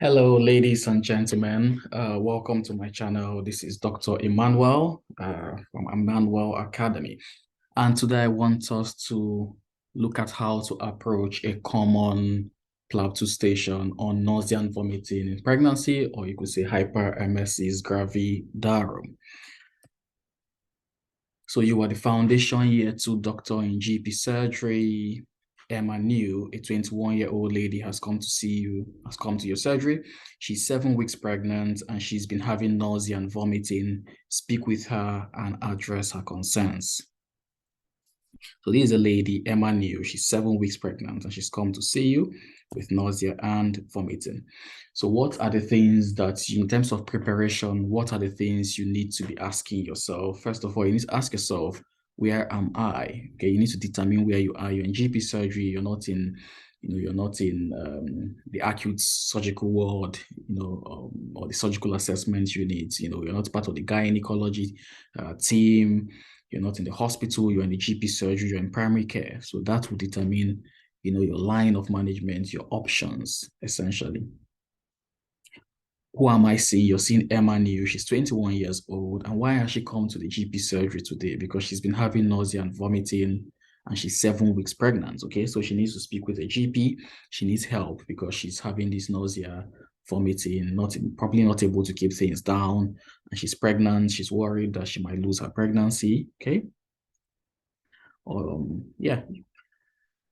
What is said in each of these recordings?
Hello, ladies and gentlemen. Welcome to my channel. This is Dr. Emmanuel from Emmanuel Academy. And today I want us to look at how to approach a common PLAB2 station on nausea and vomiting in pregnancy, or you could say hyperemesis gravidarum. So you are the foundation year 2 doctor in GP surgery. Emma New, a 21-year-old lady, has come to your surgery. She's 7 weeks pregnant and she's been having nausea and vomiting. Speak with her and address her concerns. So this is a lady, Emma New. She's 7 weeks pregnant and she's come to see you with nausea and vomiting. So what are the things that, in terms of preparation, what are the things you need to be asking yourself? First of all, you need to ask yourself, where am I? Okay, you need to determine where you are. You're in GP surgery. You're not in, you're not in the acute surgical ward, or the surgical assessment unit. You're not part of the gynecology team. You're not in the hospital. You're in the GP surgery. You're in primary care. So that will determine, your line of management, your options, essentially. Who am I seeing? You're seeing Emma New. She's 21 years old. And why has she come to the GP surgery today? Because she's been having nausea and vomiting, and she's 7 weeks pregnant. Okay, so she needs to speak with a GP. She needs help because she's having this nausea, vomiting, probably not able to keep things down. And she's pregnant. She's worried that she might lose her pregnancy. Okay. Yeah.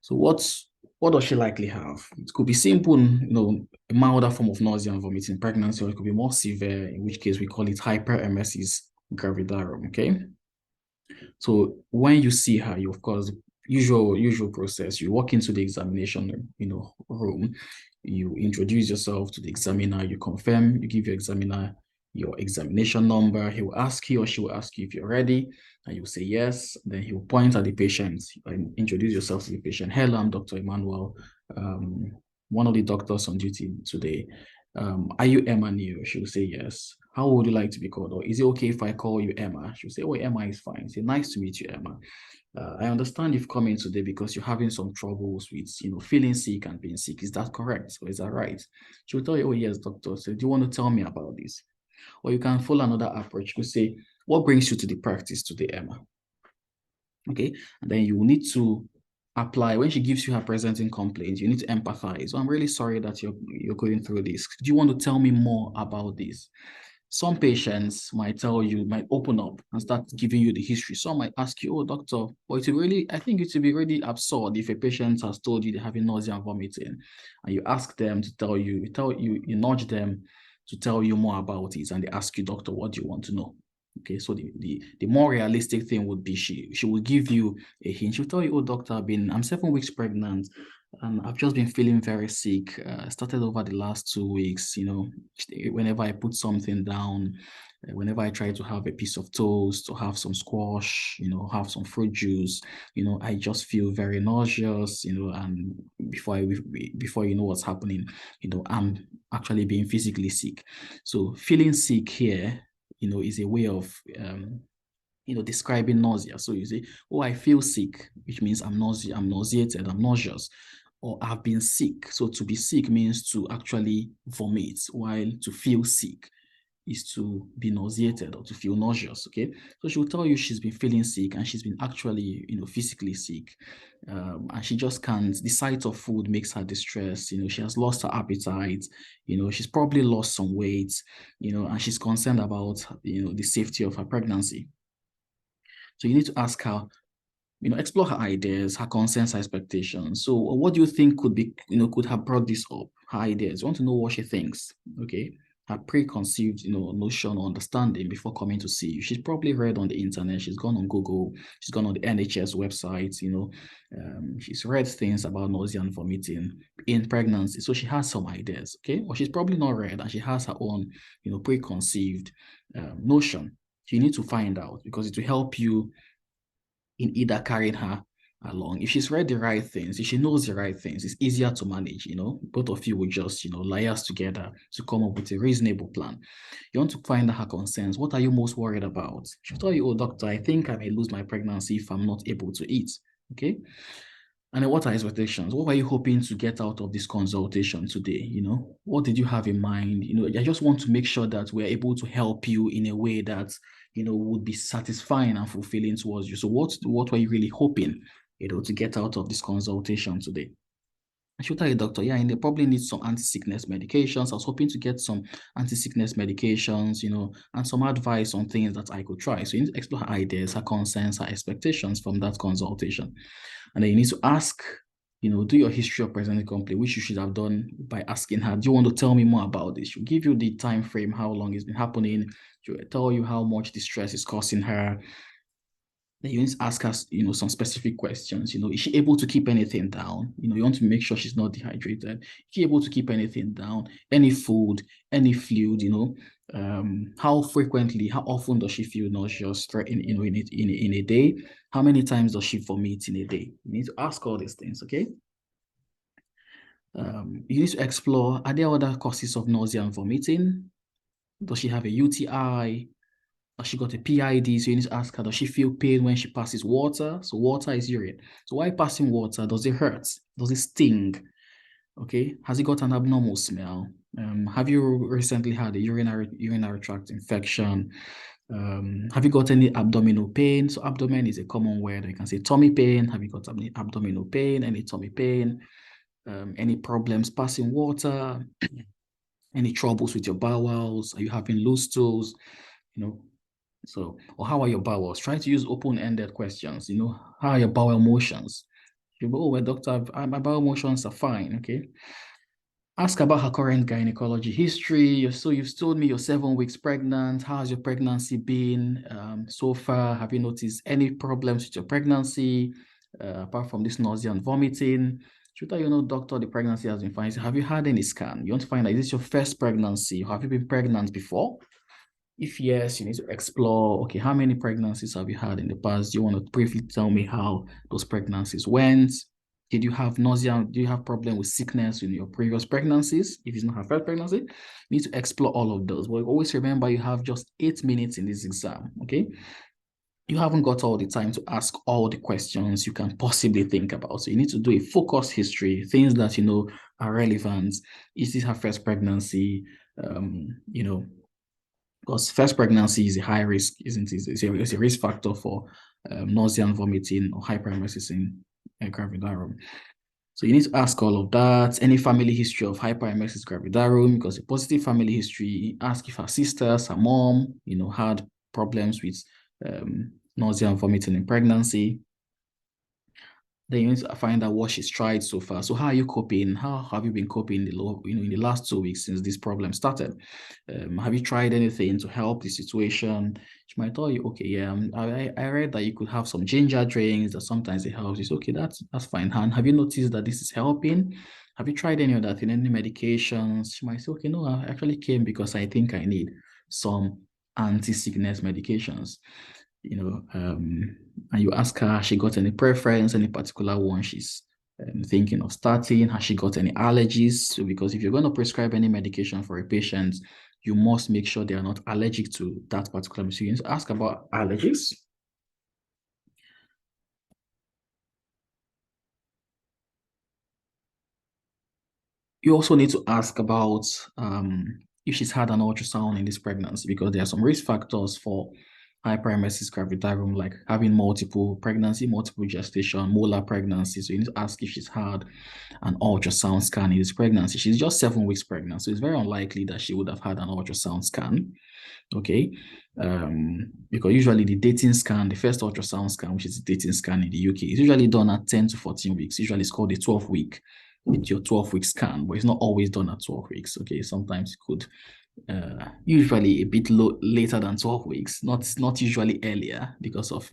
So what does she likely have? It could be simple, a milder form of nausea and vomiting in pregnancy, or it could be more severe, in which case we call it hyperemesis gravidarum, okay? So when you see her, you, of course, usual process, you walk into the examination, room, you introduce yourself to the examiner, you confirm, you give your examiner your examination number. He will ask you, or she will ask you if you're ready, and you say yes. Then he will point at the patient and introduce yourself to the patient. Hello, I'm Dr. Emmanuel, one of the doctors on duty today. Are you Emma New? She will say yes. How would you like to be called? Or is it okay if I call you Emma? She'll say, oh, Emma is fine. Say, nice to meet you, Emma. I understand you've come in today because you're having some troubles with, feeling sick and being sick. Is that correct? Or is that right? She will tell you, oh, yes, doctor. So do you want to tell me about this? Or you can follow another approach. You say, what brings you to the practice today, Emma? Okay. And then you will need to apply. When she gives you her presenting complaint, you need to empathize. So I'm really sorry that you're going through this. Do you want to tell me more about this? Some patients might open up and start giving you the history. Some might ask you, oh, doctor, but I think it would be really absurd if a patient has told you they're having nausea and vomiting, and you ask them to tell you, you nudge them to tell you more about it, and they ask you, doctor, what do you want to know? Okay, so the more realistic thing would be she will give you a hint. She'll tell you, oh, doctor, I'm 7 weeks pregnant, and I've just been feeling very sick. Started over the last 2 weeks, whenever I put something down, whenever I try to have a piece of toast or have some squash, have some fruit juice, I just feel very nauseous, and before you know what's happening, I'm actually being physically sick. So feeling sick here, is a way of describing nausea. So you say, oh, I feel sick, which means I'm nauseated, I'm nauseous, or I've been sick. So to be sick means to actually vomit, while to feel sick is to be nauseated or to feel nauseous. Okay, so she'll tell you she's been feeling sick and she's been actually physically sick, and she just can't. The sight of food makes her distressed. She has lost her appetite. She's probably lost some weight. And she's concerned about the safety of her pregnancy. So you need to ask her, explore her ideas, her concerns, her expectations. So what do you think could have brought this up? Her ideas. You want to know what she thinks, okay? Her preconceived, notion or understanding before coming to see you. She's probably read on the internet. She's gone on Google. She's gone on the NHS website. She's read things about nausea and vomiting in pregnancy. So she has some ideas, okay? Or she's probably not read and she has her own, preconceived notion. So you need to find out because it will help you in either carrying her along. If she's read the right things, if she knows the right things, it's easier to manage, Both of you will just, liaise together to come up with a reasonable plan. You want to find out her concerns. What are you most worried about? She'll tell you, oh, doctor, I think I may lose my pregnancy if I'm not able to eat, okay? And then what are expectations? What were you hoping to get out of this consultation today? What did you have in mind? I just want to make sure that we're able to help you in a way that, would be satisfying and fulfilling towards you. So what were you really hoping, to get out of this consultation today? I should tell you, doctor, yeah, and they probably need some anti-sickness medications. I was hoping to get some anti-sickness medications, and some advice on things that I could try. So you need to explore her ideas, her concerns, her expectations from that consultation. And then you need to ask, do your history of presenting complaint, which you should have done by asking her, do you want to tell me more about this? She'll give you the time frame, how long it's been happening. She'll tell you how much the stress is causing her. Then you need to ask her, some specific questions. Is she able to keep anything down? You want to make sure she's not dehydrated. Is she able to keep anything down? Any food, any fluid, how frequently, how often does she feel nauseous in a day? How many times does she vomit in a day? You need to ask all these things, okay? You need to explore, are there other causes of nausea and vomiting? Does she have a UTI? She got a PID, so you need to ask her, does she feel pain when she passes water? So water is urine. So while passing water, does it hurt? Does it sting? Okay. Has it got an abnormal smell? Have you recently had a urinary tract infection? Have you got any abdominal pain? So abdomen is a common word. You can say tummy pain. Have you got any abdominal pain? Any tummy pain? Any problems passing water? Any troubles with your bowels? Are you having loose stools? So, or how are your bowels? Try to use open-ended questions. How are your bowel motions? You go, oh, well, doctor, my bowel motions are fine. Okay. Ask about her current gynecology history. So you've told me you're 7 weeks pregnant. How has your pregnancy been so far? Have you noticed any problems with your pregnancy apart from this nausea and vomiting? Should I, doctor, the pregnancy has been fine. So have you had any scan? You want to find out, is this your first pregnancy? Have you been pregnant before? If yes, you need to explore, okay, how many pregnancies have you had in the past? Do you want to briefly tell me how those pregnancies went? Did you have nausea? Do you have problem with sickness in your previous pregnancies? If it's not her first pregnancy, you need to explore all of those. But always remember, you have just 8 minutes in this exam, okay? You haven't got all the time to ask all the questions you can possibly think about. So you need to do a focused history, things that are relevant. Is this her first pregnancy? Because first pregnancy is a high risk, isn't it? It's a risk factor for nausea and vomiting or hyperemesis in gravidarum. So you need to ask all of that. Any family history of hyperemesis gravidarum, because a positive family history, ask if her sisters, her mom, had problems with nausea and vomiting in pregnancy. Then you need to find out what she's tried so far. So how are you coping? How have you been coping in the last 2 weeks since this problem started? Have you tried anything to help the situation? She might tell you, okay, yeah, I read that you could have some ginger drinks that sometimes it helps. It's okay, that's fine. And have you noticed that this is helping? Have you tried any of that in any medications? She might say, okay, no, I actually came because I think I need some anti-sickness medications. And you ask her, has she got any preference, any particular one she's thinking of starting? Has she got any allergies? So because if you're going to prescribe any medication for a patient, you must make sure they are not allergic to that particular medicine. You need to ask about allergies. You also need to ask about if she's had an ultrasound in this pregnancy, because there are some risk factors for hyperemesis gravidarum, like having multiple pregnancy, multiple gestation, molar pregnancy. So you need to ask if she's had an ultrasound scan in this pregnancy. She's just 7 weeks pregnant, so it's very unlikely that she would have had an ultrasound scan. Okay, because usually the dating scan, the first ultrasound scan, which is the dating scan in the UK, is usually done at 10 to 14 weeks. Usually it's called a 12-week. With your 12-week scan, but it's not always done at 12 weeks. Okay, sometimes it could usually a bit later than 12 weeks, not usually earlier because of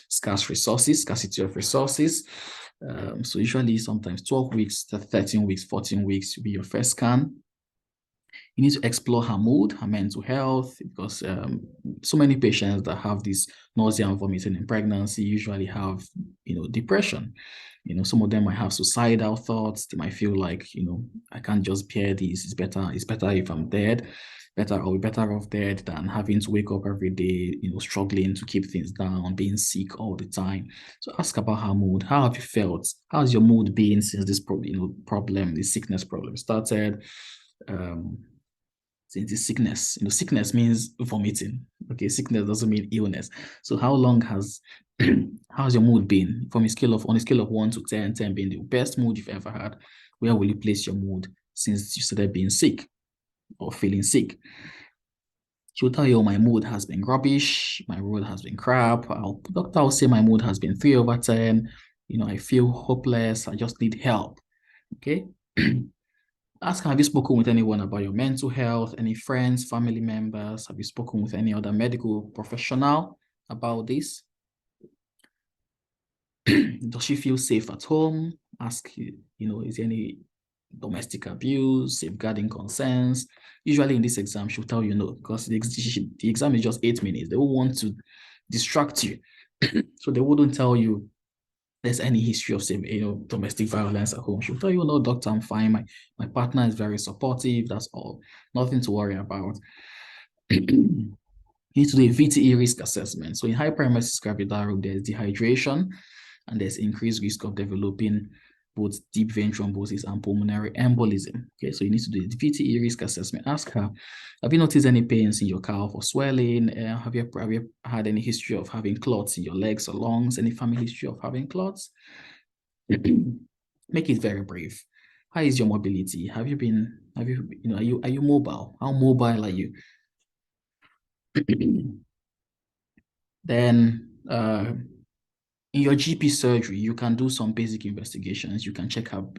scarcity of resources. So usually sometimes 12 weeks, 13 weeks, 14 weeks will be your first scan. You need to explore her mood, her mental health, because so many patients that have this nausea and vomiting in pregnancy usually have, depression. Some of them might have suicidal thoughts. They might feel like, I can't just bear this. It's better if I'm dead. Are we better off dead than having to wake up every day, struggling to keep things down, being sick all the time? So ask about her mood. How have you felt? How's your mood been since this problem, this sickness problem started? Since this sickness, sickness means vomiting. Okay, sickness doesn't mean illness. So how long how's your mood been on a scale of 1 to 10, 10 being the best mood you've ever had? Where will you place your mood since you started being sick or feeling sick? She'll tell you, my mood has been rubbish, my mood has been crap. Doctor will say my mood has been 3/10. I feel hopeless, I just need help. Okay. Ask, have you spoken with anyone about your mental health? Any friends, family members? Have you spoken with any other medical professional about this? Does she feel safe at home? Ask, is there any domestic abuse, safeguarding concerns? Usually in this exam, she'll tell you no, because the exam is just 8 minutes. They will want to distract you. So they wouldn't tell you there's any history of domestic violence at home. She'll tell you, no, doctor, I'm fine. My partner is very supportive. That's all. Nothing to worry about. You need to do a VTE risk assessment. So in hyperemesis gravidarum, there's dehydration and there's increased risk of developing both deep vein thrombosis and pulmonary embolism. Okay, so you need to do the VTE risk assessment. Ask her, have you noticed any pains in your calf or swelling? Have you had any history of having clots in your legs or lungs? Any family history of having clots? Make it very brief. How is your mobility? Are you mobile? How mobile are you? Then in your GP surgery, you can do some basic investigations. You can check up,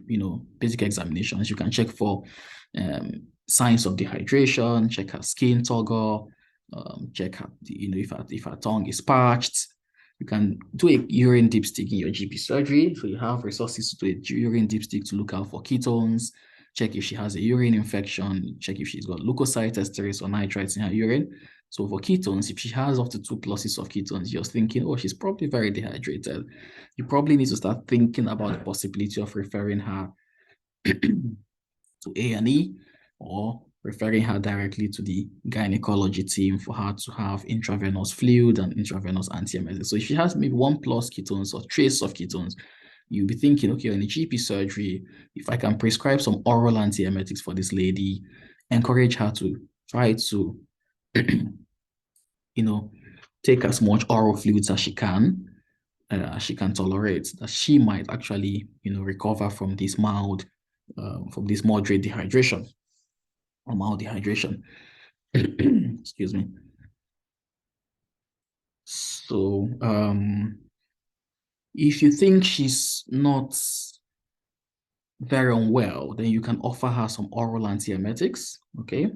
basic examinations. You can check for signs of dehydration, check her skin toggle, check her, if her tongue is parched. You can do a urine dipstick in your GP surgery. So you have resources to do a urine dipstick to look out for ketones, check if she has a urine infection, check if she's got leukocyte esterase or nitrites in her urine. So for ketones, if she has up to 2 pluses of ketones, you're thinking, oh, she's probably very dehydrated. You probably need to start thinking about the possibility of referring her to A&E or referring her directly to the gynecology team for her to have intravenous fluid and intravenous anti-emetics. So if she has maybe 1+ ketones or trace of ketones, you'll be thinking, okay, in a GP surgery, if I can prescribe some oral anti-emetics for this lady, encourage her to try to take as much oral fluids as she can tolerate, that she might actually, recover from this moderate dehydration or mild dehydration. Excuse me. So, if you think she's not very unwell, then you can offer her some oral antiemetics, okay?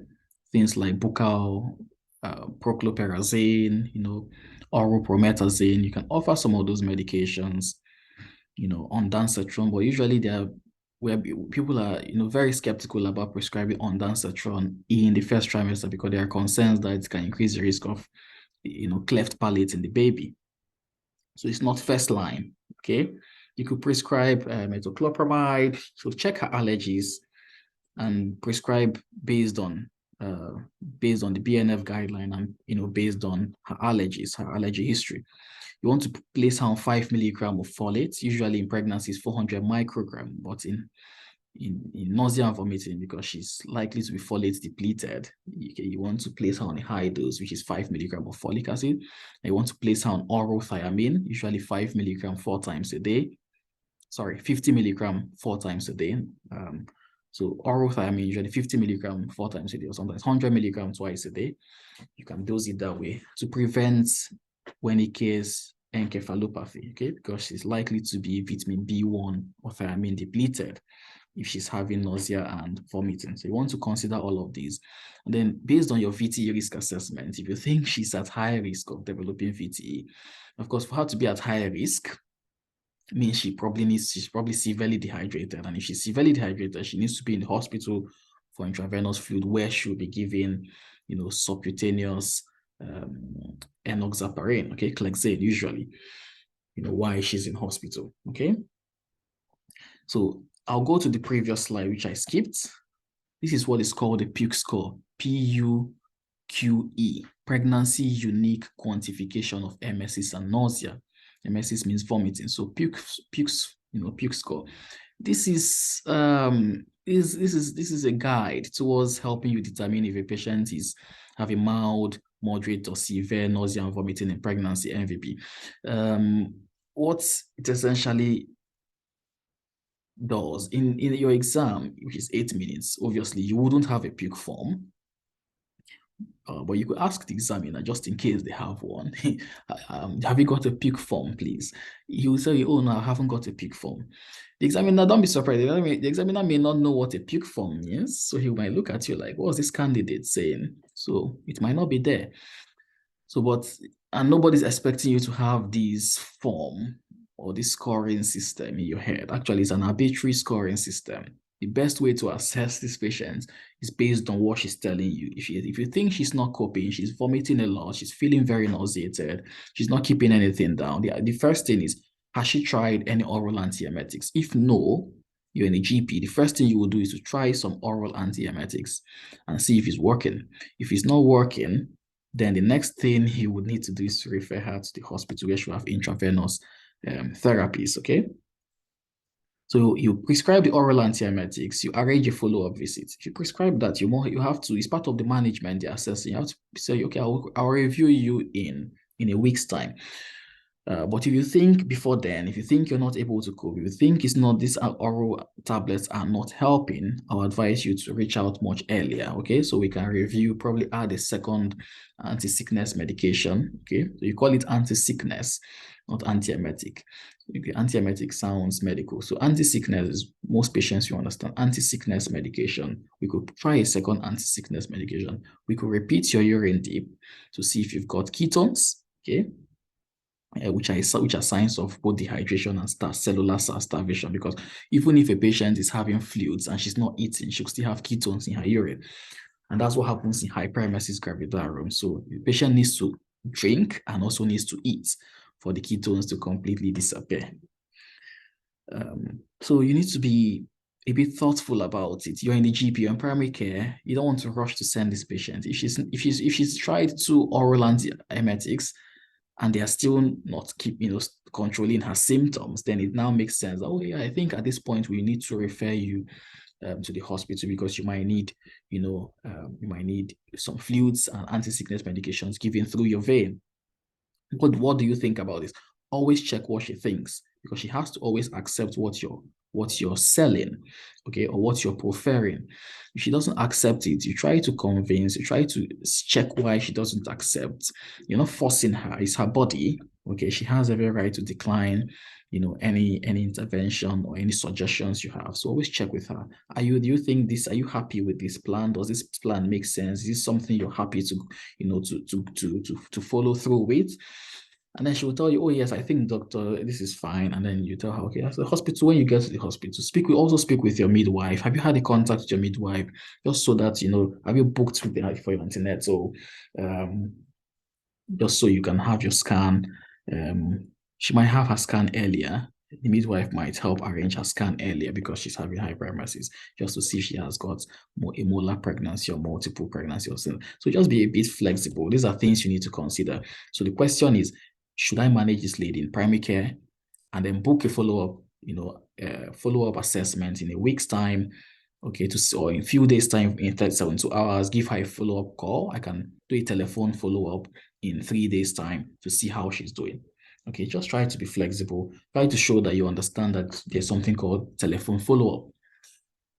Things like buccal, prochlorperazine, oral promethazine. You can offer some of those medications, ondansetron, but usually where people are, very skeptical about prescribing ondansetron in the first trimester because there are concerns that it can increase the risk of, cleft palate in the baby. So it's not first line, okay? You could prescribe metoclopramide, so check her allergies and prescribe based on the BNF guideline and, based on her allergies, her allergy history. You want to place her on 5 milligrams of folate. Usually in pregnancy is 400 micrograms, but in nausea and vomiting, because she's likely to be folate depleted, you want to place her on a high dose, which is 5 milligrams of folic acid. And you want to place her on oral thiamine, usually 5 milligrams 4 times a day. Sorry, 50 milligrams 4 times a day. So oral thiamine, usually 50 milligrams 4 times a day, or sometimes 100 milligrams twice a day. You can dose it that way to prevent Wernicke's encephalopathy, okay? Because she's likely to be vitamin B1 or thiamine depleted if she's having nausea and vomiting. So you want to consider all of these. And then based on your VTE risk assessment, if you think she's at high risk of developing VTE, of course, for her to be at high risk, means she's probably severely dehydrated. And if she's severely dehydrated, she needs to be in the hospital for intravenous fluid where she'll be given, subcutaneous enoxaparin, okay, Clexane usually, why she's in hospital, okay? So I'll go to the previous slide, which I skipped. This is what is called the PUC score. PUQE, Pregnancy Unique Quantification of emesis and Nausea. Emesis means vomiting. So puke score. This is a guide towards helping you determine if a patient is having mild, moderate, or severe nausea and vomiting in pregnancy, MVP. What it essentially does in your exam, which is 8 minutes, obviously you wouldn't have a puke form. But you could ask the examiner just in case they have one. Have you got a puke form, please? He will say, oh no, I haven't got a puke form. The examiner, don't be surprised. The examiner may not know what a puke form is, so he might look at you like, what's this candidate saying? So it might not be there. So, and nobody's expecting you to have this form or this scoring system in your head. Actually, it's an arbitrary scoring system. The best way to assess this patient is based on what she's telling you. If you think she's not coping, she's vomiting a lot, she's feeling very nauseated, she's not keeping anything down, the first thing is, has she tried any oral anti-emetics? If no, you're in a GP, the first thing you will do is to try some oral anti-emetics and see if it's working. If it's not working, then the next thing he would need to do is to refer her to the hospital where she will have intravenous therapies, okay? So you prescribe the oral antiemetics, you arrange a follow-up visit. If you prescribe that, you have to, it's part of the management, the assessing. You have to say, okay, I'll review you in a week's time. But if you think before then, if you think you're not able to cope, if you think it's not, these oral tablets are not helping, I'll advise you to reach out much earlier, okay? So we can review, probably add a second anti-sickness medication, okay? So you call it anti-sickness, not anti-emetic. Okay, anti-emetic sounds medical. So anti-sickness is, most patients you understand, anti-sickness medication. We could try a second anti-sickness medication. We could repeat your urine dip to see if you've got ketones, okay? Which are signs of both dehydration and cellular starvation, because even if a patient is having fluids and she's not eating, she'll still have ketones in her urine. And that's what happens in hyperemesis gravidarum. So the patient needs to drink and also needs to eat for the ketones to completely disappear. So you need to be a bit thoughtful about it. You're in the GP, you're in primary care. You don't want to rush to send this patient. If she's tried 2 oral anti-emetics and they are still not controlling her symptoms, then it now makes sense. Oh yeah, I think at this point we need to refer you to the hospital, because you might need, you might need some fluids and anti-sickness medications given through your vein. But what do you think about this? Always check what she thinks, because she has to always accept what you're selling, okay, or what you're preferring. If she doesn't accept it, you try to convince, you try to check why she doesn't accept. You're not forcing her, it's her body, okay? She has every right to decline, any intervention or any suggestions you have. So always check with her. Do you think this, are you happy with this plan? Does this plan make sense? Is this something you're happy to, to follow through with? And then she will tell you, oh yes, I think doctor, this is fine. And then you tell her, okay, that's the hospital. When you get to the hospital, also speak with your midwife. Have you had a contact with your midwife? Just so that, have you booked with for your internet? So just so you can have your scan. She might have her scan earlier. The midwife might help arrange her scan earlier because she's having hyperemesis, just to see if she has got a molar pregnancy or multiple pregnancy or something. So just be a bit flexible. These are things you need to consider. So the question is, should I manage this lady in primary care and then book a follow-up, follow-up assessment in a week's time, okay, or in a few days' time, in 72 hours, give her a follow-up call. I can do a telephone follow-up in 3 days' time to see how she's doing. Okay, just try to be flexible. Try to show that you understand that there's something called telephone follow-up.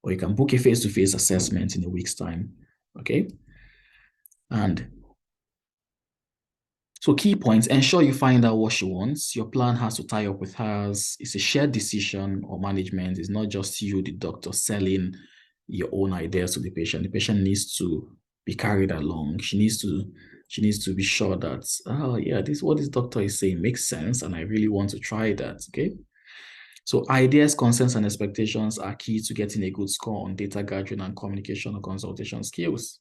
Or you can book a face-to-face assessment in a week's time. Okay? And so key points, ensure you find out what she wants. Your plan has to tie up with hers. It's a shared decision or management. It's not just you, the doctor, selling your own ideas to the patient. The patient needs to be carried along. She needs to be sure that, oh yeah, what this doctor is saying makes sense, and I really want to try that, okay? So ideas, concerns, and expectations are key to getting a good score on data gathering and communication or consultation skills.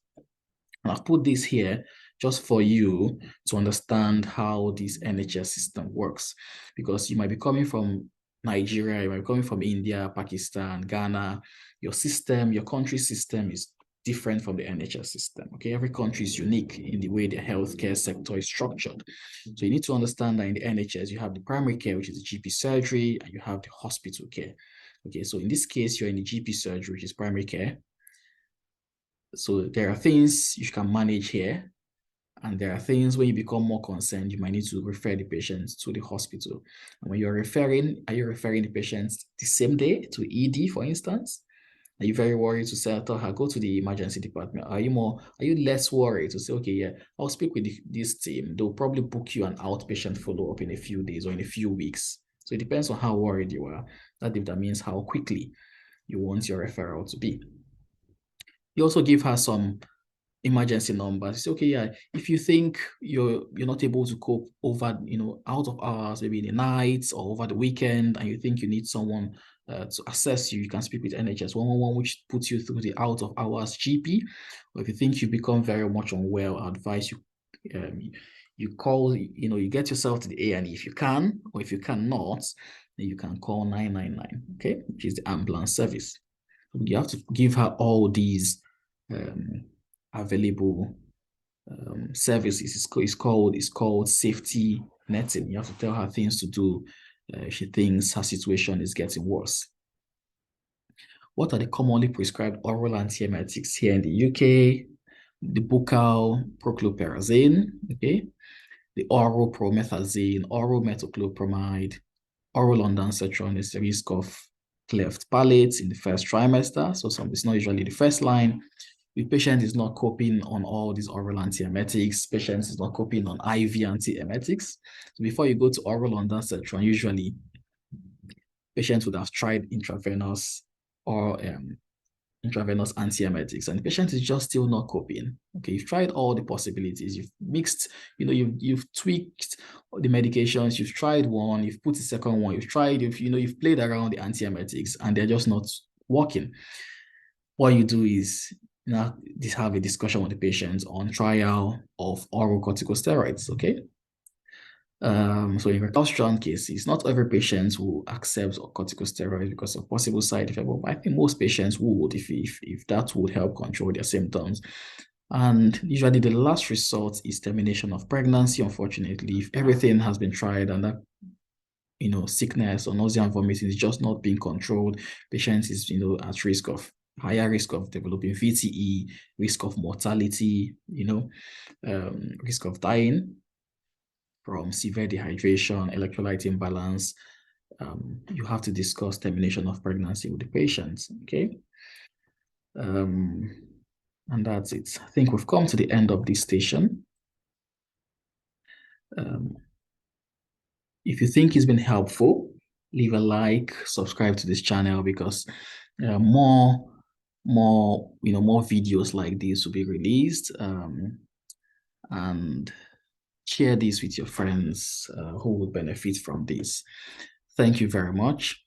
And I've put this here just for you to understand how this NHS system works, because you might be coming from Nigeria, you might be coming from India, Pakistan, Ghana. Your country system is different from the NHS system. Okay, every country is unique in the way the healthcare sector is structured. So you need to understand that in the NHS, you have the primary care, which is the GP surgery, and you have the hospital care. Okay, so in this case, you're in the GP surgery, which is primary care. So there are things you can manage here, and there are things when you become more concerned, you might need to refer the patient to the hospital. And when you're referring, are you referring the patient the same day to ED, for instance? Are you very worried to say, tell her, go to the emergency department? Are you less worried to say, okay, yeah, I'll speak with this team. They'll probably book you an outpatient follow-up in a few days or in a few weeks. So it depends on how worried you are. That determines how quickly you want your referral to be. You also give her some emergency numbers. Say, okay, yeah, if you think you're not able to cope over, out of hours, maybe in the night or over the weekend, and you think you need someone to assess you, you can speak with NHS 111, which puts you through the out of hours GP. Or if you think you become very much unwell, I advise you you call, you get yourself to the A&E if you can, or if you cannot, then you can call 999, okay, which is the ambulance service. You have to give her all these available services. It's called safety netting. You have to tell her things to do if she thinks her situation is getting worse. What are the commonly prescribed oral anti-emetics here in the UK? The buccal prochlorperazine, okay, the oral promethazine, oral metoclopramide, oral ondansetron is the risk of cleft palate in the first trimester. So it's not usually the first line. If patient is not coping on all these oral antiemetics, patient is not coping on IV antiemetics. So before you go to oral ondansetron, usually patients would have tried intravenous or intravenous antiemetics, and the patient is just still not coping. Okay, you've tried all the possibilities. You've mixed, you've tweaked the medications. You've tried one, you've put the second one. You've played around the antiemetics, and they're just not working. What you do is have a discussion with the patient on trial of oral corticosteroids. Okay. So in recalcitrant cases, not every patient will accept corticosteroids because of possible side effects, but I think most patients would if that would help control their symptoms. And usually the last resort is termination of pregnancy, unfortunately, if everything has been tried and that sickness or nausea and vomiting is just not being controlled, patient is at higher risk of developing VTE, risk of mortality, risk of dying from severe dehydration, electrolyte imbalance. You have to discuss termination of pregnancy with the patient, okay? And that's it. I think we've come to the end of this station. If you think it's been helpful, leave a like, subscribe to this channel because more videos like this will be released, and share this with your friends who would benefit from this. Thank you very much.